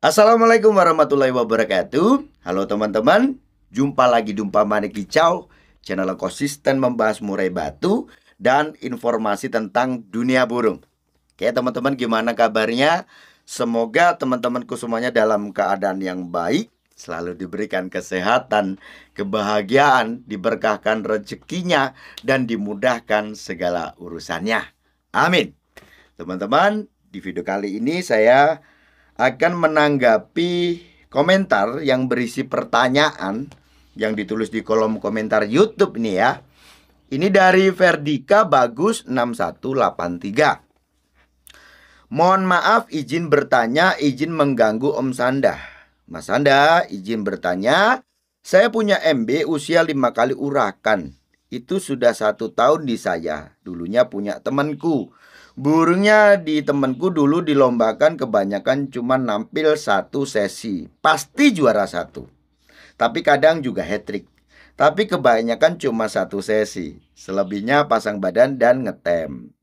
Assalamualaikum warahmatullahi wabarakatuh. Halo teman-teman, jumpa lagi di Manik Kicau, channel yang konsisten membahas murai batu dan informasi tentang dunia burung. Oke teman-teman, gimana kabarnya? Semoga teman-temanku semuanya dalam keadaan yang baik, selalu diberikan kesehatan, kebahagiaan, diberkahkan rezekinya, dan dimudahkan segala urusannya. Amin. Teman-teman, di video kali ini saya akan menanggapi komentar yang berisi pertanyaan yang ditulis di kolom komentar YouTube ini ya. Ini dari Verdika Bagus 6183. Mohon maaf izin bertanya, izin mengganggu Om Sanda. Mas Sanda, izin bertanya. Saya punya MB usia 5 kali urakan. Itu sudah 1 tahun di saya. Dulunya punya temanku. Burungnya di temenku dulu dilombakan kebanyakan cuma nampil 1 sesi. Pasti juara 1. Tapi kadang juga hat-trick. Tapi kebanyakan cuma 1 sesi. Selebihnya pasang badan dan ngetem.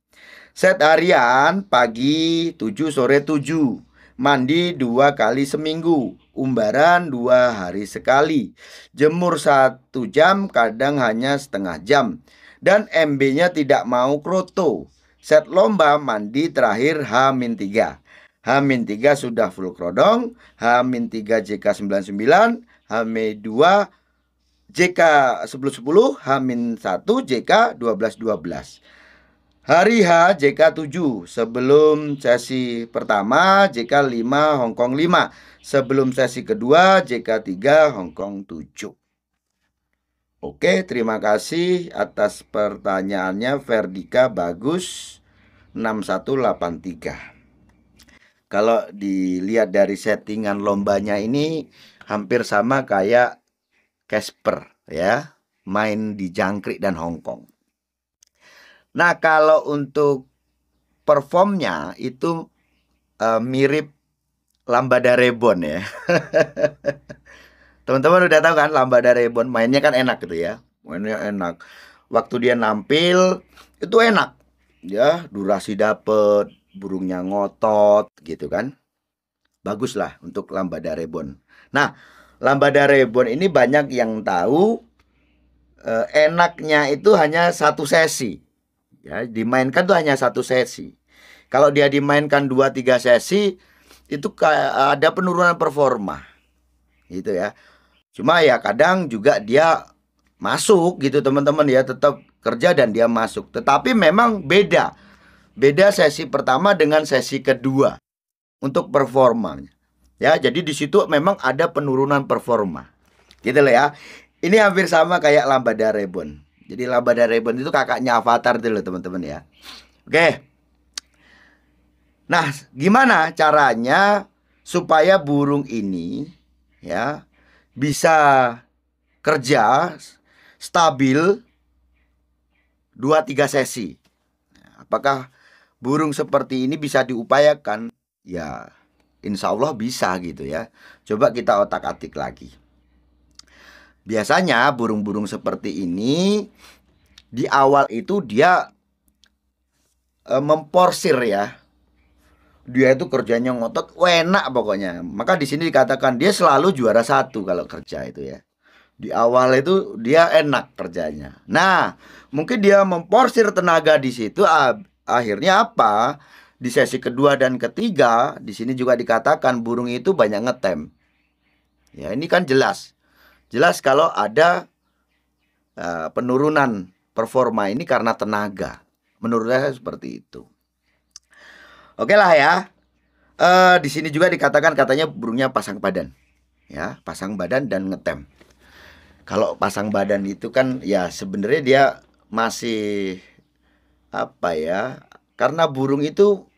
Set harian pagi 7 sore 7. Mandi 2 kali seminggu. Umbaran 2 hari sekali. Jemur 1 jam, kadang hanya setengah jam. Dan MB-nya tidak mau kroto. Set lomba mandi terakhir H-3. H-3 sudah full krodong, H-3 JK99, H-2 JK1010, H-1 JK1212. Hari H JK7 sebelum sesi pertama, JK5 Hongkong 5. Sebelum sesi kedua, JK3 Hongkong 7. Oke, terima kasih atas pertanyaannya Verdika Bagus 6183. Kalau dilihat dari settingan lombanya ini hampir sama kayak Casper ya, main di jangkrik dan Hongkong. Nah, kalau untuk performnya itu mirip Lambada Reborn ya. Teman-teman udah tahu kan Lambada Reborn, mainnya kan enak gitu ya. Mainnya enak. Waktu dia nampil itu enak. Ya, durasi dapet, burungnya ngotot gitu kan. Bagus lah untuk Lambada Reborn. Nah, Lambada Reborn ini banyak yang tahu enaknya itu hanya 1 sesi. Ya, dimainkan tuh hanya 1 sesi. Kalau dia dimainkan 2-3 sesi itu ada penurunan performa. Gitu ya. Cuma ya kadang juga dia masuk gitu teman-teman ya, tetap kerja dan dia masuk. Tetapi memang beda. Beda sesi pertama dengan sesi kedua untuk performanya. Ya, jadi di situ memang ada penurunan performa. Gitu loh ya. Ini hampir sama kayak Lambada Reborn. Jadi Lambada Reborn itu kakaknya Avatar itu loh teman-teman ya. Oke. Nah, gimana caranya supaya burung ini ya bisa kerja stabil 2-3 sesi. Apakah burung seperti ini bisa diupayakan? Ya, insya Allah bisa gitu ya. Coba kita otak-atik lagi. Biasanya burung-burung seperti ini di awal itu dia memporsir ya. Dia itu kerjanya ngotot, enak pokoknya. Maka di sini dikatakan dia selalu juara 1 kalau kerja itu ya. Di awal itu dia enak kerjanya. Nah, mungkin dia memporsir tenaga di situ. Akhirnya apa? Di sesi kedua dan ketiga, di sini juga dikatakan burung itu banyak ngetem. Ya, ini kan jelas. Jelas kalau ada penurunan performa ini karena tenaga. Menurut saya seperti itu. Oke lah ya. Di sini juga dikatakan katanya burungnya pasang badan. Ya, pasang badan dan ngetem. Kalau pasang badan itu kan ya sebenarnya dia masih apa ya? Karena burung itu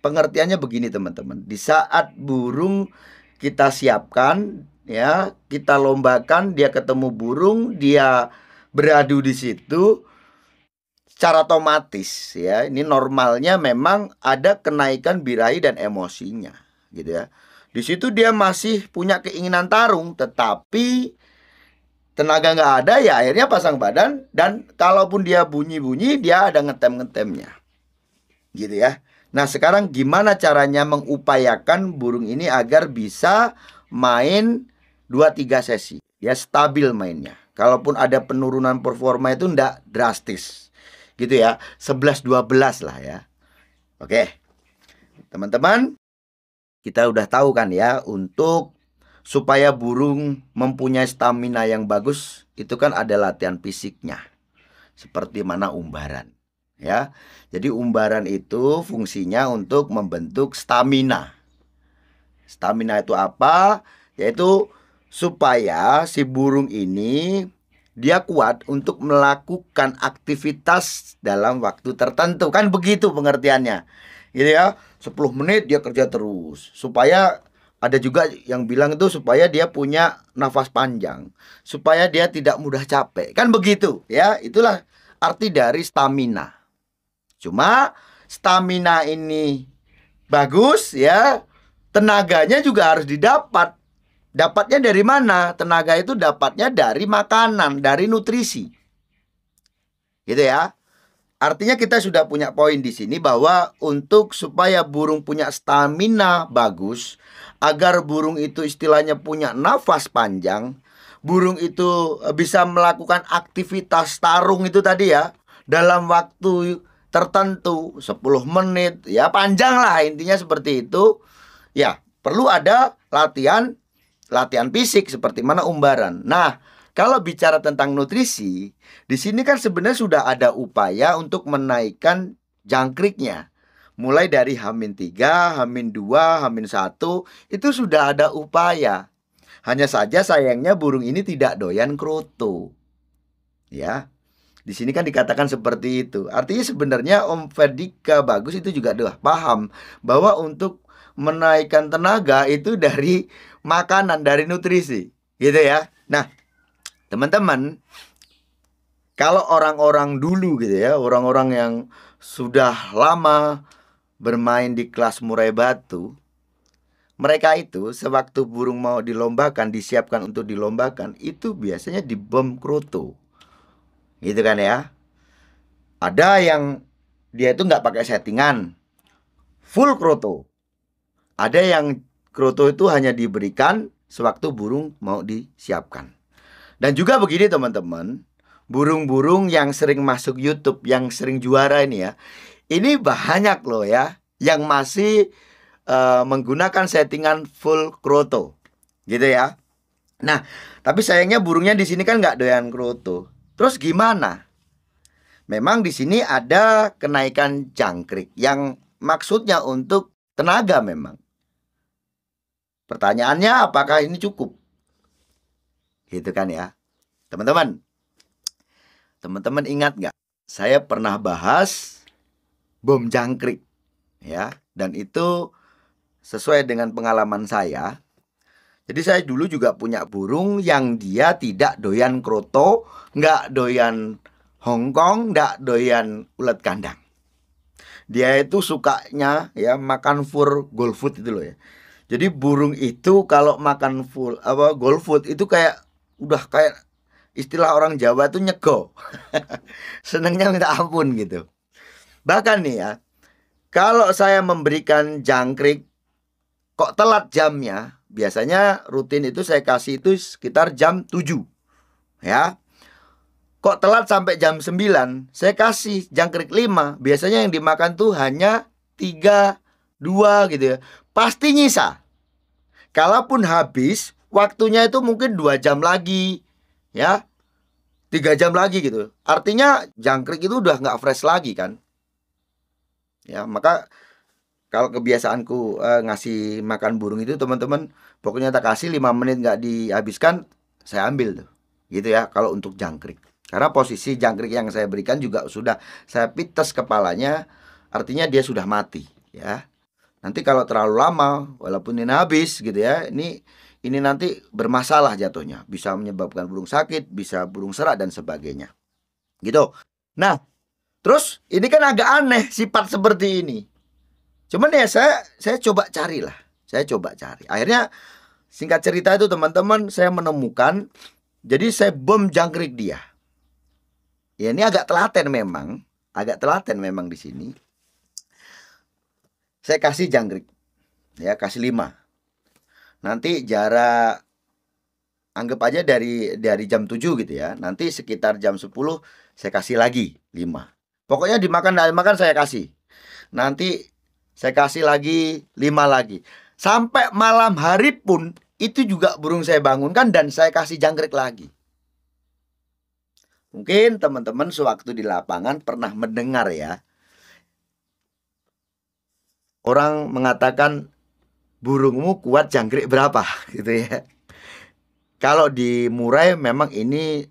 pengertiannya begini teman-teman. Di saat burung kita siapkan ya, kita lombakan, dia ketemu burung, dia beradu di situ, secara otomatis ya, ini normalnya memang ada kenaikan birahi dan emosinya gitu ya. Di situ dia masih punya keinginan tarung, tetapi tenaga nggak ada ya akhirnya pasang badan, dan kalaupun dia bunyi-bunyi dia ada ngetem-ngetemnya. gitu ya. Nah, sekarang gimana caranya mengupayakan burung ini agar bisa main 2-3 sesi? Ya stabil mainnya. Kalaupun ada penurunan performa itu enggak drastis. Gitu ya. 11-12 lah ya. Oke. Teman-teman, kita udah tahu kan ya, untuk supaya burung mempunyai stamina yang bagus, itu kan ada latihan fisiknya. Seperti mana umbaran. Ya. Jadi umbaran itu fungsinya untuk membentuk stamina. Stamina itu apa? Yaitu supaya si burung ini dia kuat untuk melakukan aktivitas dalam waktu tertentu. Kan begitu pengertiannya. Gitu ya. 10 menit dia kerja terus. Supaya ada juga yang bilang itu supaya dia punya nafas panjang, supaya dia tidak mudah capek. Kan begitu ya. Itulah arti dari stamina. Cuma stamina ini bagus ya, tenaganya juga harus didapat. Dapatnya dari mana? Tenaga itu dapatnya dari makanan, dari nutrisi. Gitu ya. Artinya kita sudah punya poin di sini bahwa untuk supaya burung punya stamina bagus, agar burung itu istilahnya punya nafas panjang, burung itu bisa melakukan aktivitas tarung itu tadi ya, dalam waktu tertentu 10 menit, ya panjang lah intinya seperti itu. Ya, perlu ada latihan fisik seperti mana umbaran. Nah, kalau bicara tentang nutrisi, di sini kan sebenarnya sudah ada upaya untuk menaikkan jangkriknya. Mulai dari H-3, H-2, H-1 itu sudah ada upaya. Hanya saja sayangnya burung ini tidak doyan kroto. Ya. Di sini kan dikatakan seperti itu. Artinya sebenarnya Om Verdika Bagus itu juga udah paham bahwa untuk menaikkan tenaga itu dari makanan, dari nutrisi, gitu ya. Nah, teman-teman, kalau orang-orang dulu gitu ya, orang-orang yang sudah lama bermain di kelas murai batu, mereka itu sewaktu burung mau dilombakan, disiapkan untuk dilombakan, itu biasanya dibom kroto. Gitu kan ya. Ada yang dia itu nggak pakai settingan, full kroto. Ada yang kroto itu hanya diberikan sewaktu burung mau disiapkan. Dan juga begini teman-teman, burung-burung yang sering masuk YouTube, yang sering juara ini ya, ini banyak loh ya, yang masih menggunakan settingan full kroto, gitu ya. Nah, tapi sayangnya burungnya di sini kan nggak doyan kroto. Terus gimana? Memang di sini ada kenaikan jangkrik yang maksudnya untuk tenaga memang. Pertanyaannya apakah ini cukup? Gitu kan ya. Teman-teman. Teman-teman ingat nggak? Saya pernah bahas bom jangkrik. Ya, dan itu sesuai dengan pengalaman saya. Jadi saya dulu juga punya burung yang dia tidak doyan kroto, nggak doyan Hongkong, nggak doyan ulet kandang. Dia itu sukanya ya makan full gold food itu loh ya. Jadi burung itu kalau makan full gold food itu kayak udah kayak istilah orang Jawa itu nyego. Senengnya minta ampun gitu. Bahkan nih ya, kalau saya memberikan jangkrik kok telat jamnya, biasanya rutin itu saya kasih itu sekitar jam 7. Ya. Kok telat sampai jam 9, saya kasih jangkrik 5. Biasanya yang dimakan tuh hanya 3, 2 gitu ya. Pasti nyisa. Kalaupun habis, waktunya itu mungkin 2 jam lagi. Ya, 3 jam lagi gitu. Artinya jangkrik itu udah nggak fresh lagi kan. Ya, maka kalau kebiasaanku ngasih makan burung itu teman-teman, pokoknya tak kasih 5 menit nggak dihabiskan, saya ambil tuh. Gitu ya, kalau untuk jangkrik. Karena posisi jangkrik yang saya berikan juga sudah saya pites kepalanya, artinya dia sudah mati ya. Nanti kalau terlalu lama, walaupun ini habis gitu ya, ini nanti bermasalah jatuhnya. Bisa menyebabkan burung sakit, bisa burung serak dan sebagainya. Gitu. Nah, terus ini kan agak aneh sifat seperti ini. Cuman ya saya coba carilah. Saya coba cari. Akhirnya singkat cerita itu teman-teman, saya menemukan, jadi saya bom jangkrik dia. Ya ini agak telaten memang di sini. saya kasih jangkrik. Ya, kasih 5. Nanti jarak anggap aja dari jam 7 gitu ya. Nanti sekitar jam 10 saya kasih lagi 5. Pokoknya dimakan saya kasih. Nanti saya kasih lagi 5 lagi. Sampai malam hari pun itu juga burung saya bangunkan dan saya kasih jangkrik lagi. Mungkin teman-teman sewaktu di lapangan pernah mendengar ya, orang mengatakan burungmu kuat jangkrik berapa gitu ya. Kalau di murai memang ini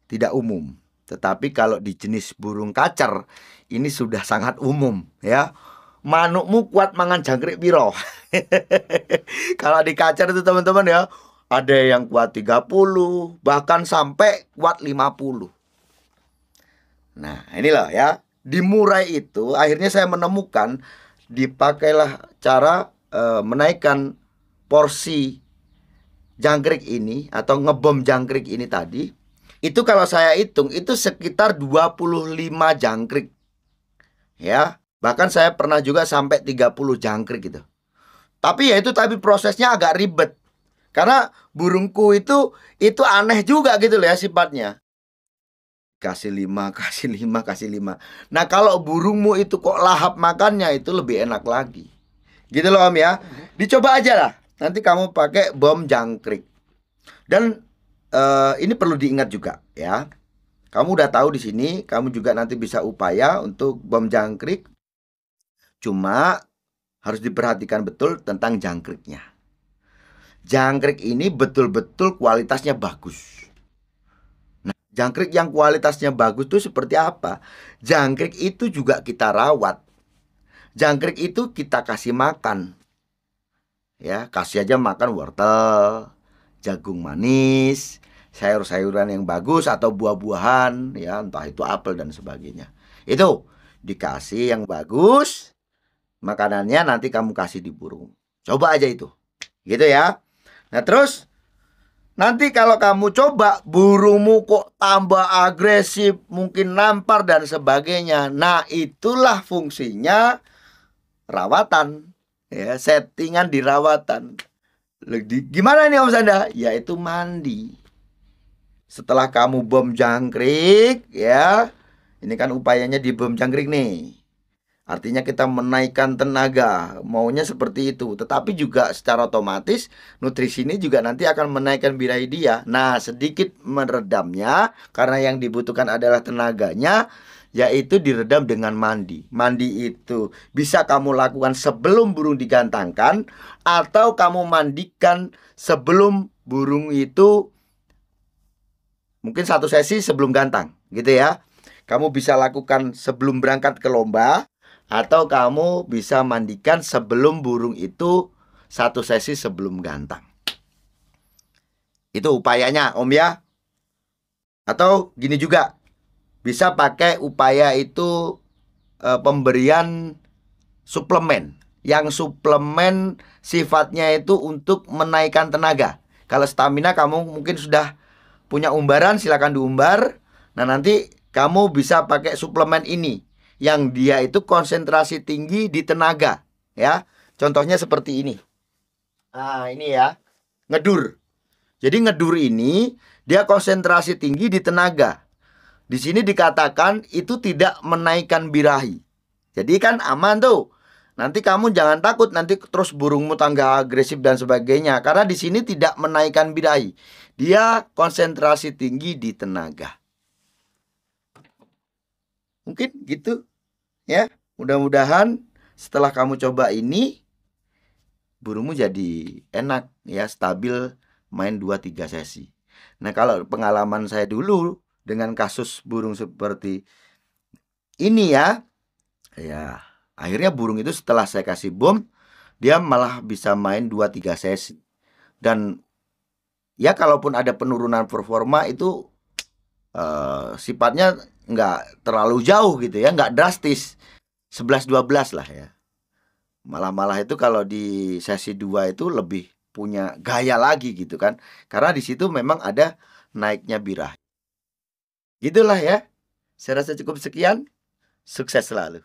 tidak umum. Tetapi kalau di jenis burung kacer ini sudah sangat umum ya. Manukmu kuat mangan jangkrik piro? Kalau di kacer itu teman-teman ya, ada yang kuat 30, bahkan sampai kuat 50. Nah, ini loh ya. Di murai itu akhirnya saya menemukan dipakailah cara menaikkan porsi jangkrik ini atau ngebom jangkrik ini tadi. Itu kalau saya hitung itu sekitar 25 jangkrik. Ya, bahkan saya pernah juga sampai 30 jangkrik gitu. Tapi ya itu prosesnya agak ribet. Karena burungku itu aneh juga gitu loh ya sifatnya. Kasih 5, kasih 5, kasih 5. Nah, kalau burungmu itu kok lahap makannya itu lebih enak lagi. Gitu loh Om ya. Dicoba aja lah. Nanti kamu pakai bom jangkrik. Dan ini perlu diingat juga ya. Kamu udah tahu di sini, kamu juga nanti bisa upaya untuk bom jangkrik. Cuma harus diperhatikan betul tentang jangkriknya. Jangkrik ini betul-betul kualitasnya bagus. Nah, jangkrik yang kualitasnya bagus itu seperti apa? Jangkrik itu juga kita rawat. Jangkrik itu kita kasih makan. Ya, kasih aja makan wortel, jagung manis, sayur-sayuran yang bagus atau buah-buahan ya, entah itu apel dan sebagainya. Itu dikasih yang bagus, makanannya nanti kamu kasih di burung. Coba aja itu. Gitu ya. Nah, terus nanti kalau kamu coba burungmu kok tambah agresif, mungkin nampar dan sebagainya. Nah, itulah fungsinya rawatan. Ya, settingan di rawatan. Gimana nih Om Sanda? Yaitu mandi. Setelah kamu bom jangkrik, ya, ini kan upayanya di bom jangkrik nih. Artinya kita menaikkan tenaga, maunya seperti itu. Tetapi juga secara otomatis nutrisi ini juga nanti akan menaikkan birahi dia. Nah, sedikit meredamnya karena yang dibutuhkan adalah tenaganya, yaitu diredam dengan mandi. Mandi itu bisa kamu lakukan sebelum burung digantangkan atau kamu mandikan sebelum burung itu mungkin 1 sesi sebelum gantang, gitu ya. Kamu bisa lakukan sebelum berangkat ke lomba atau kamu bisa mandikan sebelum burung itu 1 sesi sebelum gantang. Itu upayanya Om ya. Atau gini juga, bisa pakai upaya itu pemberian suplemen. Yang suplemen sifatnya itu untuk menaikkan tenaga. Kalau stamina kamu mungkin sudah punya umbaran, silakan diumbar. Nah, nanti kamu bisa pakai suplemen ini yang dia itu konsentrasi tinggi di tenaga ya. Contohnya seperti ini. Nah, ini ya. Ngedur. Jadi ngedur ini dia konsentrasi tinggi di tenaga. Di sini dikatakan itu tidak menaikkan birahi. Jadi kan aman tuh. Nanti kamu jangan takut nanti terus burungmu tangga agresif dan sebagainya. Karena di sini tidak menaikkan birahi. Dia konsentrasi tinggi di tenaga. Mungkin gitu ya. Mudah-mudahan setelah kamu coba ini burungmu jadi enak ya, stabil main 2-3 sesi. Nah, kalau pengalaman saya dulu dengan kasus burung seperti ini ya, akhirnya burung itu setelah saya kasih bom, dia malah bisa main 2-3 sesi. Dan ya kalaupun ada penurunan performa itu sifatnya nggak terlalu jauh gitu ya, nggak drastis, 11-12 lah ya. Malah itu kalau di sesi 2 itu lebih punya gaya lagi gitu kan. Karena di situ memang ada naiknya birahi. Gitulah ya. Saya rasa cukup sekian. Sukses selalu.